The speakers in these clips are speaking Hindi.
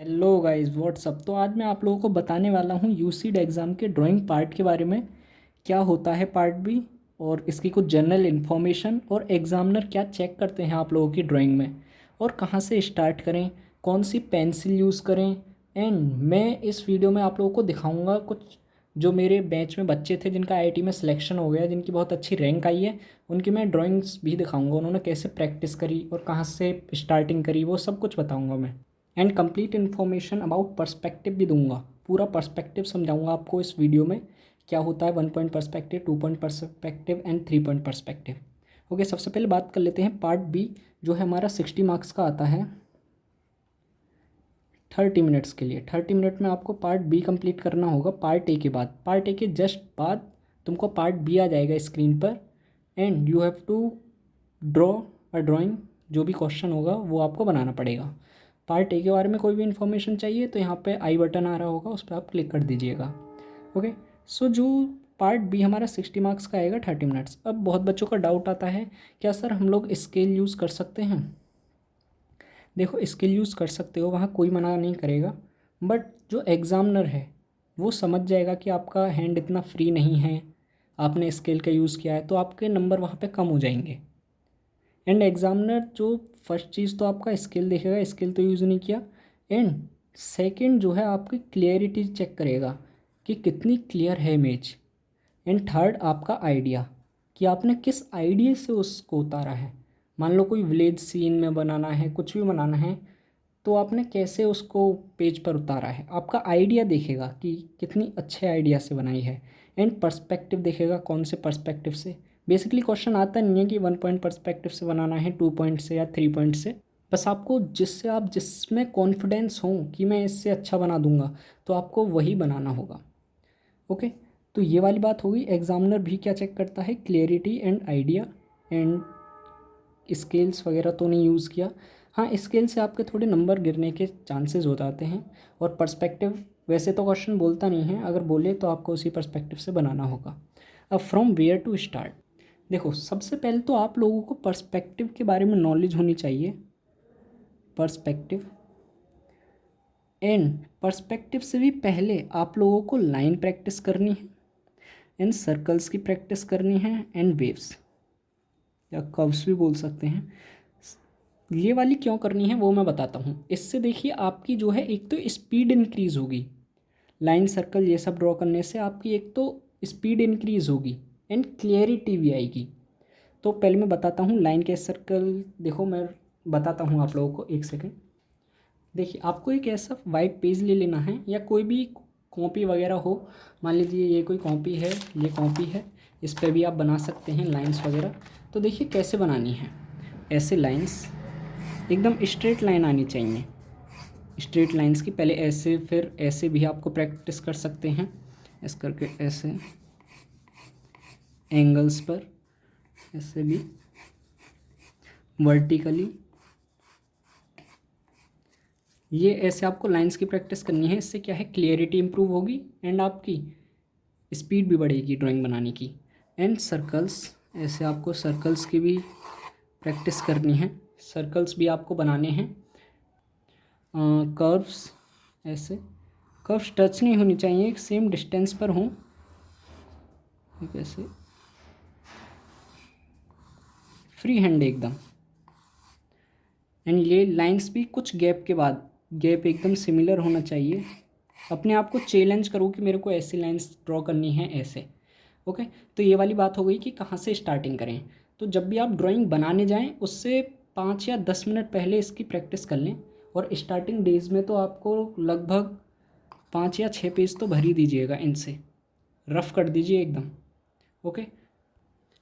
Hello guys what's up. तो आज मैं आप लोगों को बताने वाला हूँ यूसीड एग्ज़ाम के ड्राइंग पार्ट के बारे में। क्या होता है पार्ट बी और इसकी कुछ जनरल इन्फॉर्मेशन और एग्ज़ामिनर क्या चेक करते हैं आप लोगों की ड्राइंग में और कहाँ से स्टार्ट करें, कौन सी पेंसिल यूज़ करें। एंड मैं इस वीडियो में आप लोगों को दिखाऊँगा कुछ जो मेरे बैच में बच्चे थे जिनका आईआईटी में सिलेक्शन हो गया, जिनकी बहुत अच्छी रैंक आई है, उनकी मैं ड्राइंग्स भी दिखाऊँगा, उन्होंने कैसे प्रैक्टिस करी और कहाँ से स्टार्टिंग करी, वो सब कुछ बताऊँगा मैं। And complete information about perspective भी दूंगा, पूरा पर्सपेक्टिव समझाऊंगा आपको इस वीडियो में। क्या होता है 1 point perspective, 2 point perspective and 3 point perspective. Okay, सबसे पहले बात कर लेते हैं पार्ट बी जो है हमारा 60 मार्क्स का आता है 30 मिनट्स के लिए। 30 मिनट में आपको पार्ट बी कंप्लीट करना होगा पार्ट ए के बाद। पार्ट ए के जस्ट बाद तुमको पार्ट बी आ जाएगा स्क्रीन पर and you have to draw a drawing. जो भी क्वेश्चन होगा वो आपको बनाना पड़ेगा। पार्ट ए के बारे में कोई भी इन्फॉर्मेशन चाहिए तो यहाँ पे आई बटन आ रहा होगा, उस पर आप क्लिक कर दीजिएगा। ओके, सो जो पार्ट बी हमारा 60 मार्क्स का आएगा 30 मिनट्स। अब बहुत बच्चों का डाउट आता है, क्या सर हम लोग स्केल यूज़ कर सकते हैं? देखो, स्केल यूज़ कर सकते हो, वहाँ कोई मना नहीं करेगा, बट जो एग्ज़ामिनर है वो समझ जाएगा कि आपका हैंड इतना फ्री नहीं है, आपने स्केल का यूज़ किया है, तो आपके नंबर वहाँ पे कम हो जाएंगे। एंड एग्जामिनर जो फर्स्ट चीज़ तो आपका स्किल देखेगा, स्किल तो यूज़ नहीं किया। एंड सेकंड जो है आपकी क्लियरिटी चेक करेगा कि कितनी क्लियर है इमेज। एंड थर्ड आपका आइडिया, कि आपने किस आइडिया से उसको उतारा है। मान लो कोई विलेज सीन में बनाना है, कुछ भी बनाना है, तो आपने कैसे उसको पेज पर उतारा है, आपका आइडिया देखेगा कि कितनी अच्छे आइडिया से बनाई है। एंड पर्सपेक्टिव देखेगा, कौन से पर्सपेक्टिव से। बेसिकली क्वेश्चन आता नहीं है कि 1 पॉइंट पर्सपेक्टिव से बनाना है, 2 पॉइंट से या 3 पॉइंट से। बस आपको जिससे आप जिसमें कॉन्फिडेंस हो कि मैं इससे अच्छा बना दूंगा, तो आपको वही बनाना होगा। ओके, तो ये वाली बात होगी। एग्जामिनर भी क्या चेक करता है, clarity and idea. And scales वगैरह तो नहीं यूज़ किया। हाँ, स्केल से आपके थोड़े नंबर गिरने के चांसेस हो जाते हैं। और पर्सपेक्टिव वैसे तो क्वेश्चन बोलता नहीं है, अगर बोले तो आपको उसी पर्सपेक्टिव से बनाना होगा। अब फ्रॉम वेयर टू स्टार्ट। देखो, सबसे पहले तो आप लोगों को पर्सपेक्टिव के बारे में नॉलेज होनी चाहिए। पर्सपेक्टिव एंड पर्सपेक्टिव से भी पहले आप लोगों को लाइन प्रैक्टिस करनी है, एंड सर्कल्स की प्रैक्टिस करनी है, एंड वेव्स या कर्व्स भी बोल सकते हैं। ये वाली क्यों करनी है वो मैं बताता हूँ। इससे देखिए आपकी जो है एक तो स्पीड इंक्रीज़ होगी, लाइन सर्कल ये सब ड्रॉ करने से आपकी एक तो स्पीड इंक्रीज़ होगी एंड क्लियरिटी भी आएगी। तो पहले मैं बताता हूँ लाइन के सर्कल। देखो, मैं बताता हूँ आप लोगों को, एक सेकंड। देखिए, आपको एक ऐसा वाइट पेज ले लेना है या कोई भी कॉपी वगैरह हो। मान लीजिए ये कोई कॉपी है, ये कॉपी है, इस पर भी आप बना सकते हैं लाइंस वगैरह। तो देखिए कैसे बनानी है। ऐसे लाइंस एकदम स्ट्रेट लाइन आनी चाहिए। स्ट्रेट लाइंस की पहले ऐसे, फिर ऐसे भी आपको प्रैक्टिस कर सकते हैं, इस करके ऐसे एंगल्स पर, ऐसे भी वर्टिकली। ये ऐसे आपको लाइंस की प्रैक्टिस करनी है। इससे क्या है, क्लियरिटी इंप्रूव होगी एंड आपकी स्पीड भी बढ़ेगी ड्राइंग बनाने की। एंड सर्कल्स, ऐसे आपको सर्कल्स की भी प्रैक्टिस करनी है, सर्कल्स भी आपको बनाने हैं। कर्व्स, ऐसे कर्व्स टच नहीं होनी चाहिए, एक सेम डिस्टेंस पर हों, ऐसे फ्री हैंड एकदम। एंड ये लाइंस भी कुछ गैप के बाद, गैप एकदम सिमिलर होना चाहिए। अपने आप को चैलेंज करो कि मेरे को ऐसी लाइंस ड्रॉ करनी है ऐसे। ओके, तो ये वाली बात हो गई कि कहाँ से स्टार्टिंग करें। तो जब भी आप ड्राइंग बनाने जाएं उससे 5 या 10 मिनट पहले इसकी प्रैक्टिस कर लें। और स्टार्टिंग डेज में तो आपको लगभग 5 या 6 पेज तो भर ही दीजिएगा, इनसे रफ़ कर दीजिए एकदम। ओके,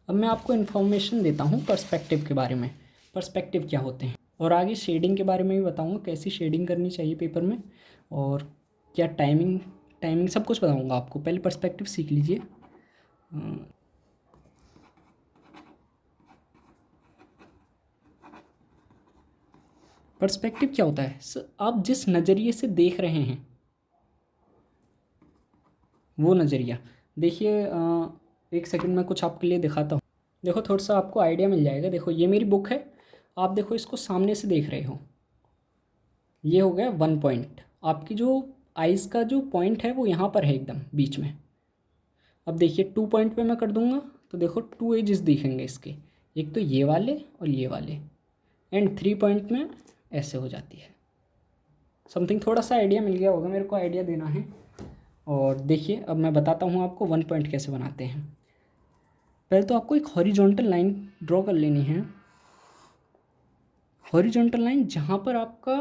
अब मैं आपको इन्फॉर्मेशन देता हूँ पर्सपेक्टिव के बारे में। पर्सपेक्टिव क्या होते हैं, और आगे शेडिंग के बारे में भी बताऊँगा, कैसी शेडिंग करनी चाहिए पेपर में, और क्या टाइमिंग टाइमिंग सब कुछ बताऊँगा आपको। पहले पर्सपेक्टिव सीख लीजिए। पर्सपेक्टिव क्या होता है, आप जिस नज़रिए से देख रहे हैं वो नज़रिया। देखिए, एक सेकंड में कुछ आपके लिए दिखाता हूँ। देखो, थोड़ा सा आपको आइडिया मिल जाएगा। देखो, ये मेरी बुक है, आप देखो इसको सामने से देख रहे हो, ये हो गया 1 पॉइंट। आपकी जो आइज़ का जो पॉइंट है वो यहाँ पर है एकदम बीच में। अब देखिए 2 पॉइंट पे मैं कर दूँगा तो देखो 2 एजेस दिखेंगे इसके, एक तो ये वाले और ये वाले। एंड 3 पॉइंट में ऐसे हो जाती है। समथिंग थोड़ा सा आइडिया मिल गया होगा, मेरे को आइडिया देना है। और देखिए अब मैं बताता हूँ आपको 1 पॉइंट कैसे बनाते हैं। पहले तो आपको एक हॉरिजॉन्टल लाइन ड्रॉ कर लेनी है। हॉरिजॉन्टल लाइन जहाँ पर आपका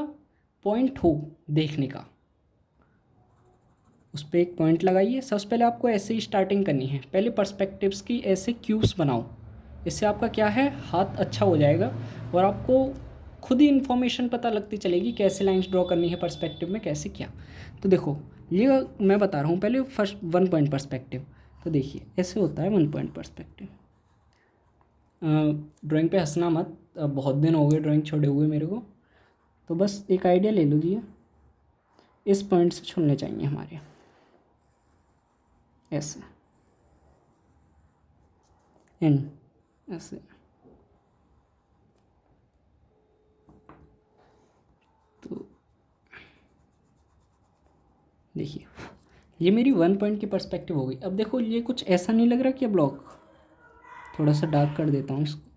पॉइंट हो देखने का, उस पर एक पॉइंट लगाइए। सबसे पहले आपको ऐसे ही स्टार्टिंग करनी है। पहले पर्सपेक्टिव्स की ऐसे क्यूब्स बनाओ, इससे आपका क्या है, हाथ अच्छा हो जाएगा और आपको खुद ही इन्फॉर्मेशन पता लगती चलेगी कैसे लाइंस ड्रॉ करनी है पर्सपेक्टिव में, कैसे क्या। तो देखो ये मैं बता रहा हूँ पहले फर्स्ट 1 पॉइंट पर्सपेक्टिव। तो देखिए ऐसे होता है 1 पॉइंट पर्सपेक्टिव। ड्राइंग पे हंसना मत, अब बहुत दिन हो गए ड्राइंग छोड़े हुए मेरे को, तो बस एक आइडिया ले लीजिए। इस पॉइंट से छूने चाहिए हमारे, ऐसे एंड ऐसे। तो देखिए ये मेरी 1 पॉइंट की पर्सपेक्टिव हो गई। अब देखो ये कुछ ऐसा नहीं लग रहा कि ब्लॉक, थोड़ा सा डार्क कर देता हूँ इसको।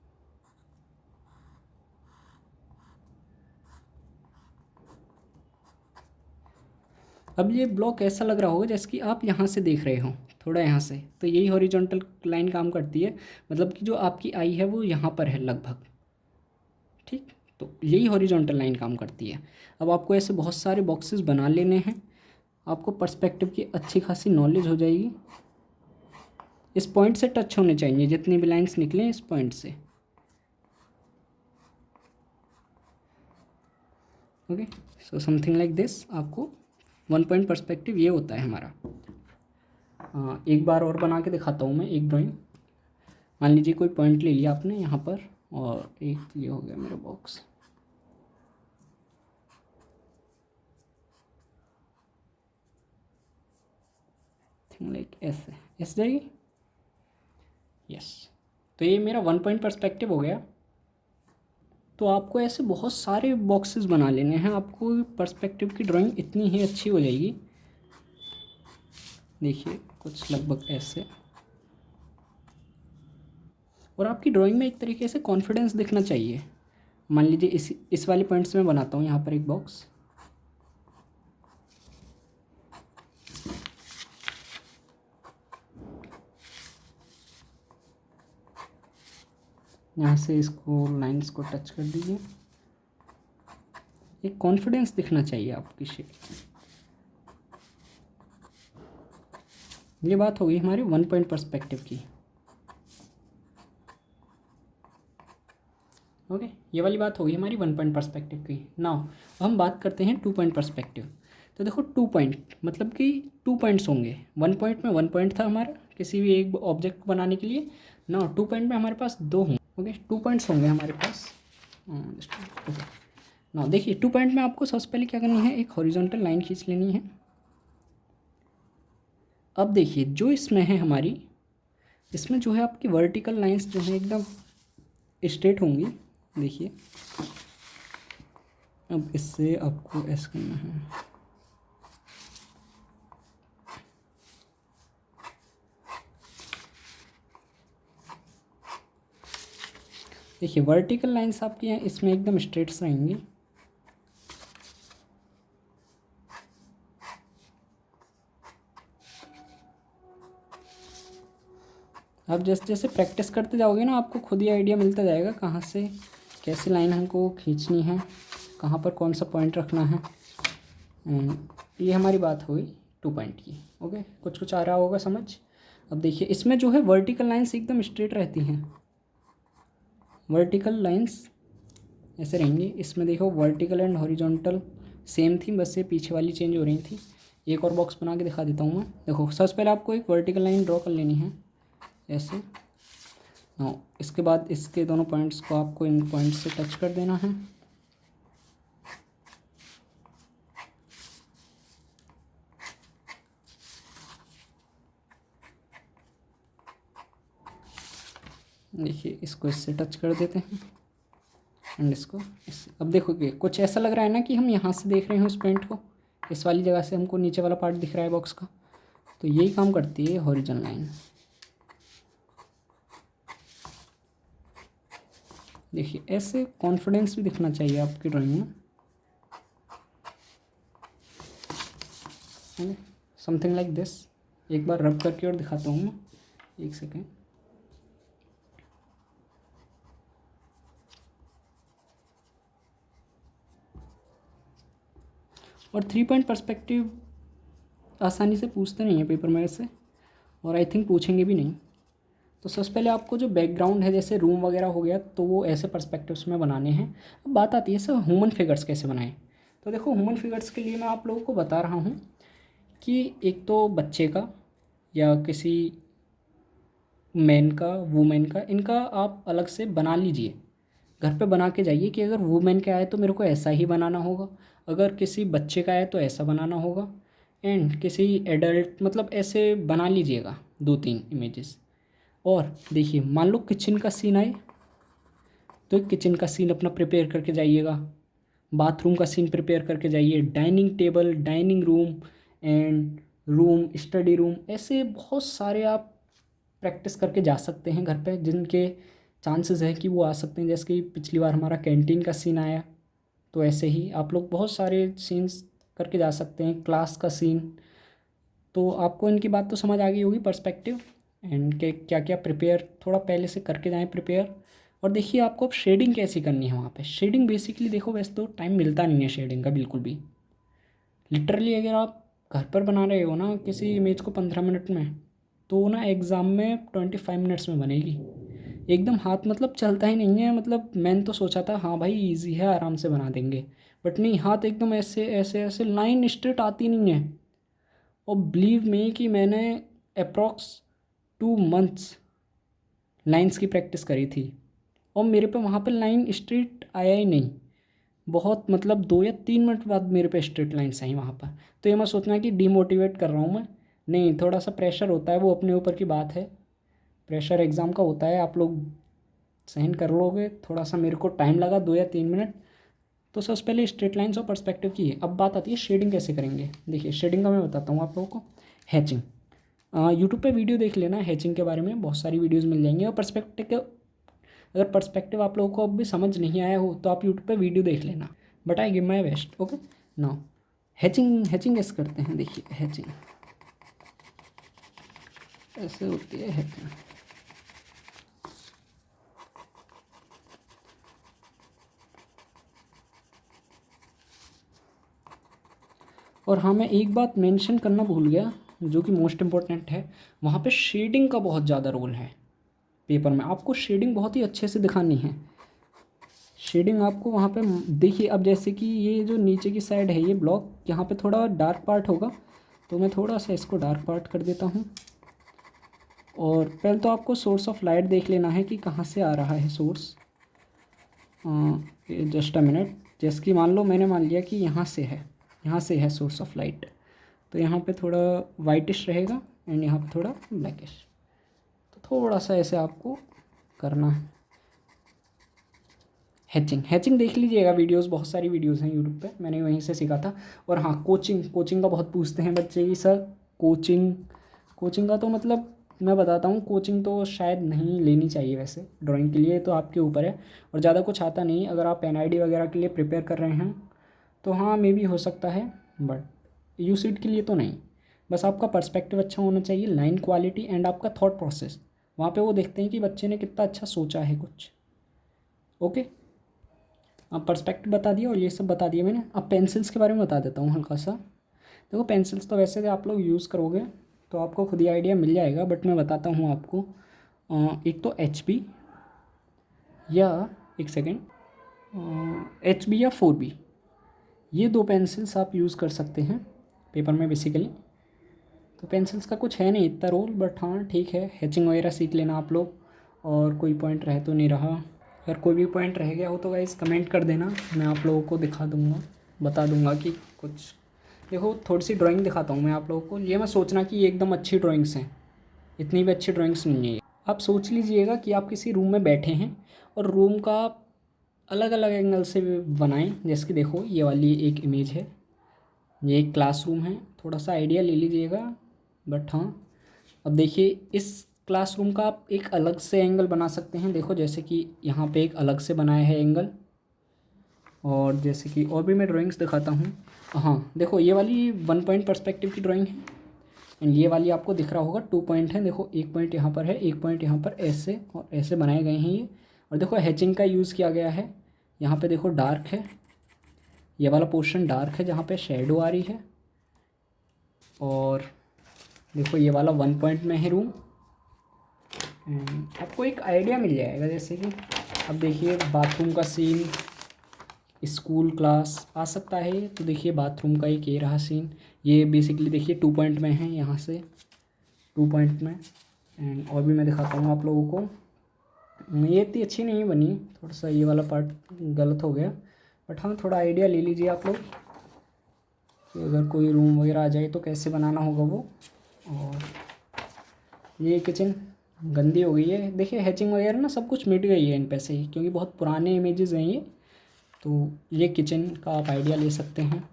अब ये ब्लॉक ऐसा लग रहा होगा जैसे कि आप यहाँ से देख रहे हो, थोड़ा यहाँ से। तो यही हॉरिजॉन्टल लाइन काम करती है, मतलब कि जो आपकी आई है वो यहाँ पर है लगभग, ठीक। तो यही हॉरिजॉन्टल लाइन काम करती है। अब आपको ऐसे बहुत सारे बॉक्सेस बना लेने हैं, आपको पर्सपेक्टिव की अच्छी खासी नॉलेज हो जाएगी। इस पॉइंट से टच होने चाहिए जितनी भी लाइंस निकलें इस पॉइंट से, okay. So something like this. आपको 1 पॉइंट पर्सपेक्टिव ये होता है हमारा। एक बार और बना के दिखाता हूँ मैं एक ड्राइंग। मान लीजिए कोई पॉइंट ले लिया आपने यहाँ पर, और एक ये हो गया मेरा बॉक्स। थिंग लाइक ऐसे, ऐसे जाएगी, यस। तो ये मेरा 1 पॉइंट पर्सपेक्टिव हो गया। तो आपको ऐसे बहुत सारे बॉक्सेस बना लेने हैं, आपको पर्सपेक्टिव की ड्राइंग इतनी ही अच्छी हो जाएगी। देखिए कुछ लगभग ऐसे। और आपकी ड्राइंग में एक तरीके से कॉन्फिडेंस दिखना चाहिए। मान लीजिए इस वाले पॉइंट से मैं बनाता हूँ यहाँ पर एक बॉक्स। यहाँ से इसको लाइंस को टच कर दीजिए, एक कॉन्फिडेंस दिखना चाहिए आपकी शेप। ये बात होगी हमारे 1 पॉइंट पर्सपेक्टिव की, ओके। ये वाली बात होगी हमारी 1 पॉइंट पर्सपेक्टिव की। नाउ हम बात करते हैं 2 पॉइंट पर्सपेक्टिव। तो देखो 2 पॉइंट मतलब कि 2 पॉइंट्स होंगे। 1 पॉइंट में 1 पॉइंट था हमारा किसी भी एक ऑब्जेक्ट बनाने के लिए। नाउ 2 पॉइंट में हमारे पास 2 होंगे, ओके। 2 पॉइंट्स होंगे हमारे पास। ओके नाउ देखिए 2 पॉइंट में आपको सबसे पहले क्या करनी है, एक हॉरिजॉन्टल लाइन खींच लेनी है। अब देखिए जो इसमें है हमारी, इसमें जो है आपकी वर्टिकल लाइंस जो है एकदम स्ट्रेट होंगी। देखिए अब इससे आपको ऐसे करना है, देखिए वर्टिकल लाइंस आपकी हैं इसमें एकदम स्ट्रेट रहेंगी। अब जैसे जैसे प्रैक्टिस करते जाओगे ना, आपको खुद ही आइडिया मिलता जाएगा कहाँ से कैसी लाइन हमको खींचनी है, कहाँ पर कौन सा पॉइंट रखना है। ये हमारी बात हुई 2 पॉइंट की, ओके। कुछ कुछ आ रहा होगा समझ। अब देखिए इसमें जो है वर्टिकल लाइंस एकदम स्ट्रेट रहती हैं, वर्टिकल लाइंस ऐसे रहेंगी। इसमें देखो वर्टिकल एंड हॉरिजॉन्टल सेम थी, बस ये पीछे वाली चेंज हो रही थी। एक और बॉक्स बना के दिखा देता हूँ मैं। देखो सबसे पहले आपको एक वर्टिकल लाइन ड्रॉ कर लेनी है ऐसे। इसके बाद इसके दोनों पॉइंट्स को आपको इन पॉइंट्स से टच कर देना है। देखिए इसको इससे टच कर देते हैं। एंड इसको अब देखोगे कुछ ऐसा लग रहा है ना कि हम यहाँ से देख रहे हैं उस पॉइंट को, इस वाली जगह से हमको नीचे वाला पार्ट दिख रहा है बॉक्स का। तो यही काम करती है हॉरिजॉन्टल लाइन। देखिए ऐसे कॉन्फिडेंस भी दिखना चाहिए आपकी ड्राइंग में, समथिंग लाइक दिस। एक बार रब करके और दिखाता हूँ मैं, एक सेकेंड। और 3 पॉइंट पर्सपेक्टिव आसानी से पूछते नहीं है पेपर में ऐसे, और आई थिंक पूछेंगे भी नहीं। तो सबसे पहले आपको जो बैकग्राउंड है जैसे रूम वगैरह हो गया, तो वो ऐसे पर्सपेक्टिव्स में बनाने हैं। अब बात आती है सर ह्यूमन फिगर्स कैसे बनाएं। तो देखो ह्यूमन फिगर्स के लिए मैं आप लोगों को बता रहा हूँ कि एक तो बच्चे का या किसी मैन का, वुमेन का, इनका आप अलग से बना लीजिए, घर पे बना के जाइए कि अगर वुमेन का आए तो मेरे को ऐसा ही बनाना होगा, अगर किसी बच्चे का आए तो ऐसा बनाना होगा, एंड किसी एडल्ट मतलब ऐसे बना लीजिएगा 2-3 इमेजेस। और देखिए मान लो किचन का सीन आए तो एक किचन का सीन अपना प्रिपेयर करके जाइएगा, बाथरूम का सीन प्रिपेयर करके जाइए, dining table, dining room and room, study room, ऐसे बहुत सारे आप प्रैक्टिस करके जा सकते हैं घर पे, जिनके चांसेस है कि वो आ सकते हैं। जैसे कि पिछली बार हमारा कैंटीन का सीन आया, तो ऐसे ही आप लोग बहुत सारे सीन्स करके जा सकते हैं, क्लास का सीन। तो आपको इनकी बात तो समझ आ गई होगी, पर्सपेक्टिव एंड के क्या क्या प्रिपेयर थोड़ा पहले से करके जाएं प्रिपेयर। और देखिए आपको अब शेडिंग कैसी करनी है वहाँ पे। शेडिंग बेसिकली देखो, वैसे तो टाइम मिलता नहीं है शेडिंग का बिल्कुल भी। लिटरली अगर आप घर पर बना रहे हो ना किसी इमेज को 15 मिनट में, तो ना एग्ज़ाम में 25 मिनट्स में बनेगी। एकदम हाथ मतलब चलता ही नहीं है। मतलब मैंने तो सोचा था हाँ भाई इजी है आराम से बना देंगे, बट नहीं, हाथ एकदम ऐसे ऐसे ऐसे, लाइन स्ट्रेट आती नहीं है। और बिलीव मी कि मैंने अप्रॉक्स 2 मंथ्स लाइंस की प्रैक्टिस करी थी, और मेरे पे वहाँ पे लाइन स्ट्रेट आया ही नहीं। बहुत मतलब 2 या 3 मिनट बाद मेरे पे स्ट्रेट लाइन्स आई वहाँ पर। तो ये मत सोचना कि डीमोटिवेट कर रहा हूँ मैं, नहीं, थोड़ा सा प्रेशर होता है, वो अपने ऊपर की बात है। प्रेशर एग्ज़ाम का होता है, आप लोग सहन कर लोगे। थोड़ा सा मेरे को टाइम लगा 2 या 3 मिनट। तो सबसे पहले स्ट्रेट लाइन्स और पर्सपेक्टिव की है। अब बात आती है शेडिंग कैसे करेंगे। देखिए शेडिंग का मैं बताता हूँ आप लोगों को। हैचिंग, यूट्यूब पे वीडियो देख लेना हैचिंग के बारे में, बहुत सारी वीडियोस मिल जाएंगी। और पर्सपेक्टिव, अगर पर्सपेक्टिव आप लोगों को अब भी समझ नहीं आया हो तो आप यूट्यूब पे वीडियो देख लेना, but I give my best. Okay, now hatching, hatching कैसे करते हैं। देखिए हैचिंग ऐसे होती है हैचिंग। और हाँ, मैं एक बात मेंशन करना भूल गया जो कि मोस्ट इम्पोर्टेंट है, वहाँ पे शेडिंग का बहुत ज़्यादा रोल है। पेपर में आपको शेडिंग बहुत ही अच्छे से दिखानी है। शेडिंग आपको वहाँ पे देखिए, अब जैसे कि ये जो नीचे की साइड है ये ब्लॉक, यहाँ पे थोड़ा डार्क पार्ट होगा, तो मैं थोड़ा सा इसको डार्क पार्ट कर देता हूँ। और पहले तो आपको सोर्स ऑफ लाइट देख लेना है कि कहाँ से आ रहा है सोर्स। जस्ट अ मिनट, जैसे कि मान लो मैंने मान लिया कि यहाँ से है, यहाँ से है सोर्स ऑफ लाइट, तो यहाँ पे थोड़ा वाइटिश रहेगा एंड यहाँ पे थोड़ा ब्लैकिश। तो थोड़ा सा ऐसे आपको करना है। हैचिंग, हैचिंग देख लीजिएगा वीडियोस, बहुत सारी वीडियोस हैं यूट्यूब पे, मैंने वहीं से सीखा था। और हाँ, कोचिंग, कोचिंग का बहुत पूछते हैं बच्चे कि सर कोचिंग, कोचिंग का तो मतलब मैं बताता हूँ, कोचिंग तो शायद नहीं लेनी चाहिए वैसे ड्राइंग के लिए, तो आपके ऊपर है। और ज़्यादा कुछ आता नहीं, अगर आप NID वगैरह के लिए प्रिपेयर कर रहे हैं तो हाँ मे भी हो सकता है, बट यूसीट के लिए तो नहीं। बस आपका पर्सपेक्टिव अच्छा होना चाहिए, लाइन क्वालिटी एंड आपका थॉट प्रोसेस, वहाँ पे वो देखते हैं कि बच्चे ने कितना अच्छा सोचा है कुछ। ओके, अब पर्सपेक्टिव बता दिया और ये सब बता दिया मैंने। अब पेंसिल्स के बारे में बता देता हूँ हल्का सा। देखो पेंसिल्स तो वैसे आप लोग यूज़ करोगे तो आपको खुद ही आइडिया मिल जाएगा, बट मैं बताता हूँ आपको। एक तो HB या एक सेकेंड, HB या 4B, ये 2 पेंसिल्स आप यूज़ कर सकते हैं पेपर में बेसिकली। तो पेंसिल्स का कुछ है नहीं इतना रोल, बट हाँ ठीक है, हैचिंग वगैरह सीख लेना आप लोग। और कोई पॉइंट रह तो नहीं रहा, अगर कोई भी पॉइंट रह गया हो तो गाइस कमेंट कर देना, मैं आप लोगों को दिखा दूँगा, बता दूँगा कि कुछ। देखो थोड़ी सी ड्राइंग दिखाता हूँ मैं आप लोगों को, ये मत सोचना कि ये एकदम अच्छी ड्राइंग्स हैं, इतनी भी अच्छी ड्राइंग्स नहीं है। आप सोच लीजिएगा कि आप किसी रूम में बैठे हैं और रूम का अलग अलग एंगल से बनाएं। जैसे कि देखो ये वाली एक इमेज है, ये एक क्लासरूम है, थोड़ा सा आइडिया ले लीजिएगा। बट हाँ, अब देखिए इस क्लासरूम का आप एक अलग से एंगल बना सकते हैं। देखो जैसे कि यहाँ पे एक अलग से बनाया है एंगल, और जैसे कि और भी मैं ड्राइंग्स दिखाता हूँ। हाँ देखो ये वाली 1 पॉइंट पर्सपेक्टिव की ड्राइंग है, एंड ये वाली आपको दिख रहा होगा 2 पॉइंट है। देखो 1 पॉइंट यहाँ पर है, 1 पॉइंट यहाँ पर, ऐसे और ऐसे बनाए गए हैं ये। और देखो हैचिंग का यूज़ किया गया है। यहाँ पे देखो डार्क है, ये वाला पोर्शन डार्क है जहाँ पे शेडो आ रही है। और देखो ये वाला 1 पॉइंट में है रूम। आपको एक आइडिया मिल जाएगा। जैसे कि अब देखिए बाथरूम का सीन, स्कूल क्लास आ सकता है। तो देखिए बाथरूम का एक ये रहा सीन। ये बेसिकली देखिए 2 पॉइंट में है, यहाँ से 2 पॉइंट में। एंड और भी मैं दिखाता हूँ आप लोगों को। ये इतनी अच्छी नहीं बनी, थोड़ा सा ये वाला पार्ट गलत हो गया। बट हाँ थोड़ा आइडिया ले लीजिए आप लोग कि अगर कोई रूम वगैरह आ जाए तो कैसे बनाना होगा वो। और ये किचन गंदी हो गई है। देखिए हैचिंग वगैरह ना सब कुछ मिट गई है इन पे से ही, क्योंकि बहुत पुराने इमेजेस हैं ये। तो ये किचन का आप आइडिया ले सकते हैं।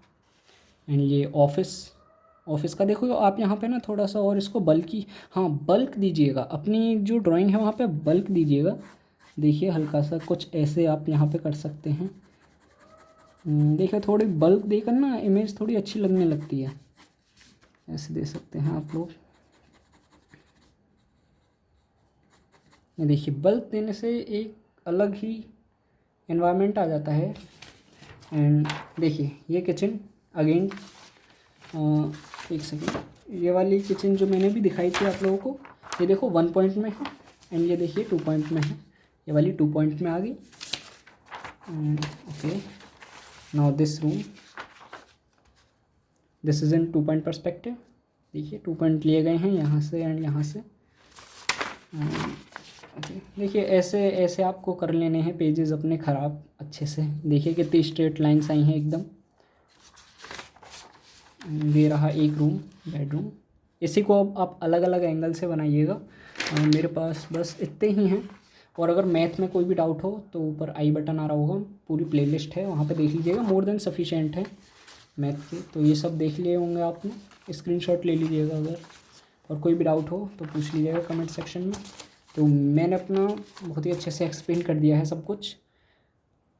एंड ये ऑफिस का देखो आप यहाँ पे ना थोड़ा सा और इसको बल्कि, हाँ बल्क दीजिएगा अपनी जो ड्राइंग है वहाँ पे बल्क दीजिएगा। देखिए हल्का सा कुछ ऐसे आप यहाँ पे कर सकते हैं। देखिए थोड़ी बल्क देकर ना इमेज थोड़ी अच्छी लगने लगती है, ऐसे दे सकते हैं आप लोग। ये देखिए बल्क देने से एक अलग ही एनवायरनमेंट आ जाता है। एंड देखिए ये किचन अगेन, एक सेकेंड, ये वाली किचन जो मैंने भी दिखाई थी आप लोगों को, ये देखो 1 पॉइंट में है। एंड ये देखिए 2 पॉइंट में है, ये वाली 2 पॉइंट में आ गई। Okay, now this room, this is in 2 point perspective. देखिए 2 पॉइंट लिए गए हैं यहाँ से एंड यहाँ से। ओके देखिए ऐसे ऐसे आपको कर लेने हैं पेजेस अपने ख़राब अच्छे से। देखिए कितनी स्ट्रेट लाइन्स आई हैं एकदम। ये रहा एक रूम, बेडरूम। इसी को अब आप अलग अलग एंगल से बनाइएगा। मेरे पास बस इतने ही हैं। और अगर मैथ में कोई भी डाउट हो तो ऊपर आई बटन आ रहा होगा, पूरी प्लेलिस्ट है वहाँ पे देख लीजिएगा, मोर देन सफिशेंट है मैथ की। तो ये सब देख लिए होंगे आपने, स्क्रीनशॉट ले लीजिएगा अगर, और कोई भी डाउट हो तो पूछ लीजिएगा कमेंट सेक्शन में। तो मैंने अपना बहुत ही अच्छे से एक्सप्लेन कर दिया है सब कुछ।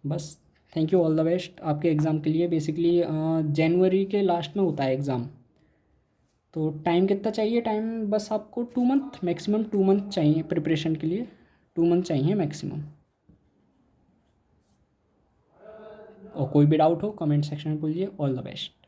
बस thank you, all the best आपके एग्ज़ाम के लिए। बेसिकली जनवरी के लास्ट में होता है एग्ज़ाम। तो टाइम कितना चाहिए? टाइम बस आपको 2 मंथ, मैक्सिमम 2 मंथ चाहिए प्रिपरेशन के लिए, 2 मंथ चाहिए मैक्सिमम। और कोई भी डाउट हो कमेंट सेक्शन में पूछिए। All the best.